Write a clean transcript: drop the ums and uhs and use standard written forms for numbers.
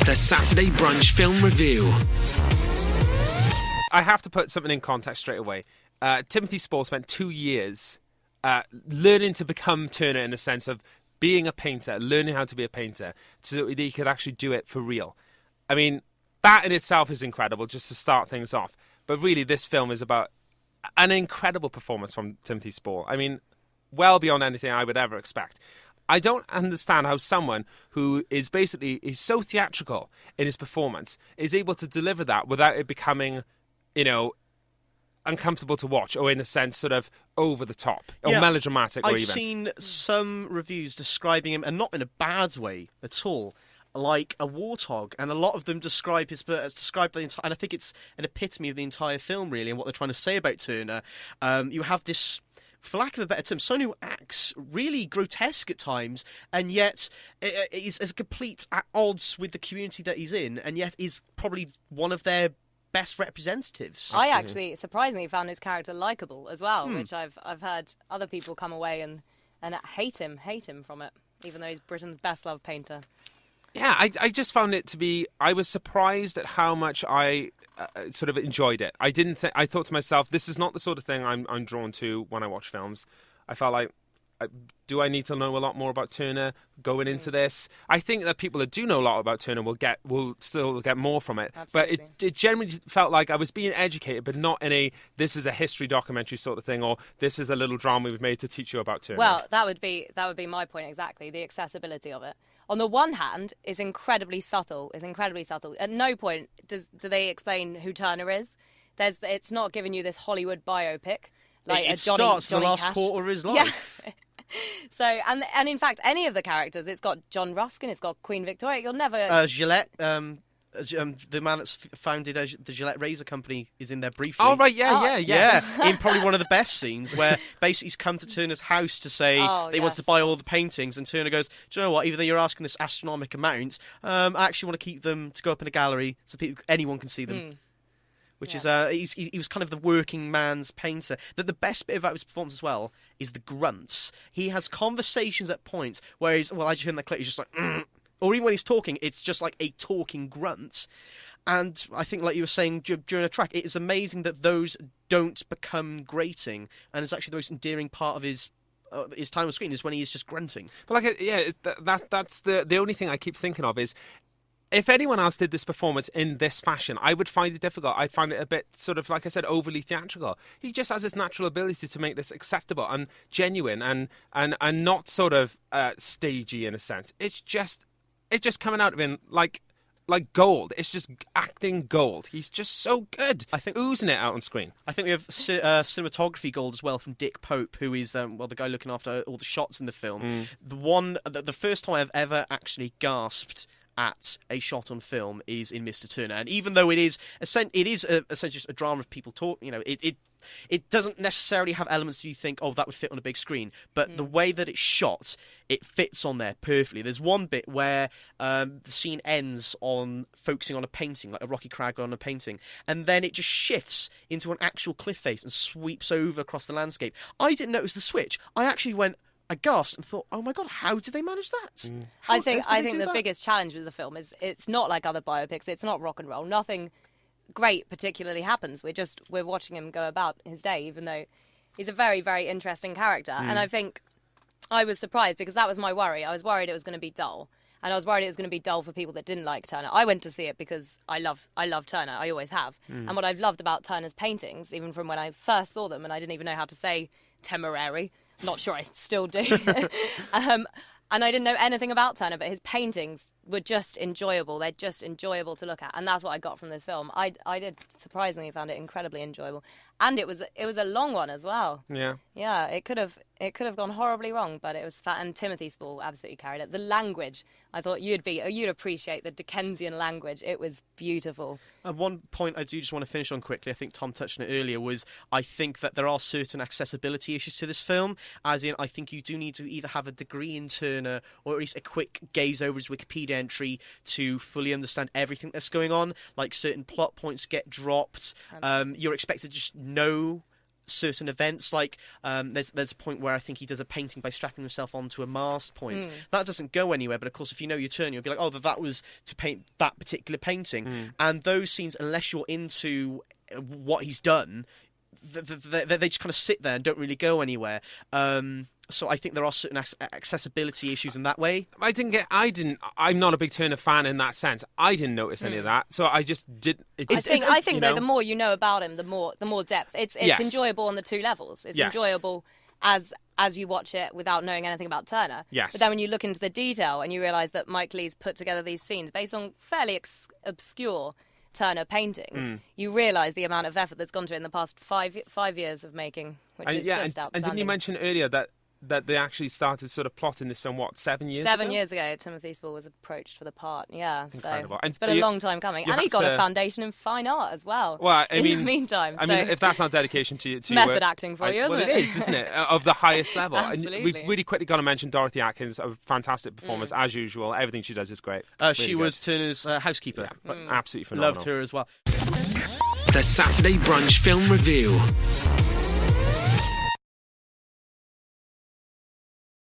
The Saturday Brunch Film Review. I have to put something in context straight away. Timothy Spall spent 2 years learning to become Turner in the sense of being a painter, learning how to be a painter, so that he could actually do it for real. I mean, that in itself is incredible, just to start things off. But really, this film is about an incredible performance from Timothy Spall. I mean, well beyond anything I would ever expect. I don't understand how someone who is is so theatrical in his performance is able to deliver that without it becoming, uncomfortable to watch, or in a sense sort of over the top or melodramatic. I've seen some reviews describing him, and not in a bad way at all, like a warthog, and a lot of them describe the entire, and I think it's an epitome of the entire film really, and what they're trying to say about Turner. You have this, for lack of a better term, someone who acts really grotesque at times, and yet is as complete at odds with the community that he's in, and yet is probably one of their best representatives. I actually surprisingly found his character likable as well, which I've heard other people come away and hate him from it, even though he's Britain's best loved painter. Yeah, I just found it to be. I was surprised at how much I sort of enjoyed it. I thought to myself, this is not the sort of thing I'm drawn to when I watch films. I felt like, do I need to know a lot more about Turner going into this? I think that people that do know a lot about Turner will still get more from it. Absolutely. But it generally felt like I was being educated, but not in this is a history documentary sort of thing, or this is a little drama we've made to teach you about Turner. Well, that would be my point exactly. The accessibility of it. On the one hand, is incredibly subtle. At no point do they explain who Turner is. It's not giving you this Hollywood biopic like it starts the last Cash. quarter of his life. Yeah. So and in fact, any of the characters, it's got John Ruskin, it's got Queen Victoria. You'll never Gillette. The man that's founded the Gillette Razor Company is in there briefly. Oh, right, yeah. In probably one of the best scenes where basically he's come to Turner's house to say that he wants to buy all the paintings, and Turner goes, do you know what, even though you're asking this astronomical amount, I actually want to keep them to go up in a gallery so anyone can see them. Which is, he was kind of the working man's painter. The best bit about his performance as well is the grunts. He has conversations at points where I just hear in the clip, he's just like, or even when he's talking, it's just like a talking grunt. And I think, like you were saying during a track, it is amazing that those don't become grating, and it's actually the most endearing part of his time on screen is when he is just grunting. But that's the only thing I keep thinking of is, if anyone else did this performance in this fashion, I would find it difficult. I'd find it a bit, sort of, like I said, overly theatrical. He just has this natural ability to make this acceptable and genuine and not sort of stagey in a sense. It's just coming out of him like gold. It's just acting gold. He's just so good. I think oozing it out on screen. I think we have cinematography gold as well from Dick Pope, who is the guy looking after all the shots in the film. The first time I've ever actually gasped at a shot on film is in Mr. Turner, and even though it is essentially just a drama of people talk, it doesn't necessarily have elements that you think, oh, that would fit on a big screen, but the way that it's shot, it fits on there perfectly. There's one bit where the scene ends on focusing on a painting, like a rocky crag on a painting, and then it just shifts into an actual cliff face and sweeps over across the landscape. I didn't notice the switch. I gasped and thought, oh my God, how did they manage that? I think the biggest challenge with the film is it's not like other biopics. It's not rock and roll. Nothing great particularly happens. We're watching him go about his day, even though he's a very, very interesting character. And I think I was surprised because that was my worry. I was worried it was going to be dull. And I was worried it was going to be dull for people that didn't like Turner. I went to see it because I love Turner. I always have. And what I've loved about Turner's paintings, even from when I first saw them, and I didn't even know how to say temporary. Not sure I still do. And I didn't know anything about Turner, but his paintings were just enjoyable. They're just enjoyable to look at, and that's what I got from this film. I did surprisingly found it incredibly enjoyable, and it was a long one as well. Yeah. It could have gone horribly wrong, but it was fat. And Timothy Spall absolutely carried it. The language, I thought you'd appreciate the Dickensian language. It was beautiful. One point I do just want to finish on quickly, I think Tom touched on it earlier, was I think that there are certain accessibility issues to this film, as in I think you do need to either have a degree in Turner or at least a quick gaze over his Wikipedia entry to fully understand everything that's going on. Like certain plot points get dropped. You're expected to just know certain events. Like there's a point where I think he does a painting by strapping himself onto a mast point. That doesn't go anywhere, but of course if you know your turn, you'll be like, oh, that was to paint that particular painting. And those scenes, unless you're into what he's done, they just kind of sit there and don't really go anywhere. So I think there are certain accessibility issues in that way. I'm not a big Turner fan in that sense. I didn't notice any of that, so I just did. I think though, the more you know about him, the more depth. It's enjoyable on the two levels. It's enjoyable as you watch it without knowing anything about Turner. Yes. But then when you look into the detail and you realise that Mike Leigh's put together these scenes based on fairly obscure Turner paintings, you realise the amount of effort that's gone to it in the past 5 years of making, which is just outstanding. And didn't you mention earlier that they actually started sort of plotting this film, 7 years ago? 7 years ago, Timothy Spall was approached for the part, Incredible. So it's been a long time coming. And he got a foundation in fine art as well. Well, in the meantime. I mean, if that's not dedication to method work, acting for you, isn't it? Well, it is, isn't it? Of the highest level. Absolutely. And we've really quickly got to mention Dorothy Atkins, a fantastic performance, as usual. Everything she does is great. She was Turner's housekeeper. Yeah, absolutely phenomenal. Loved her as well. The Saturday Brunch Film Review.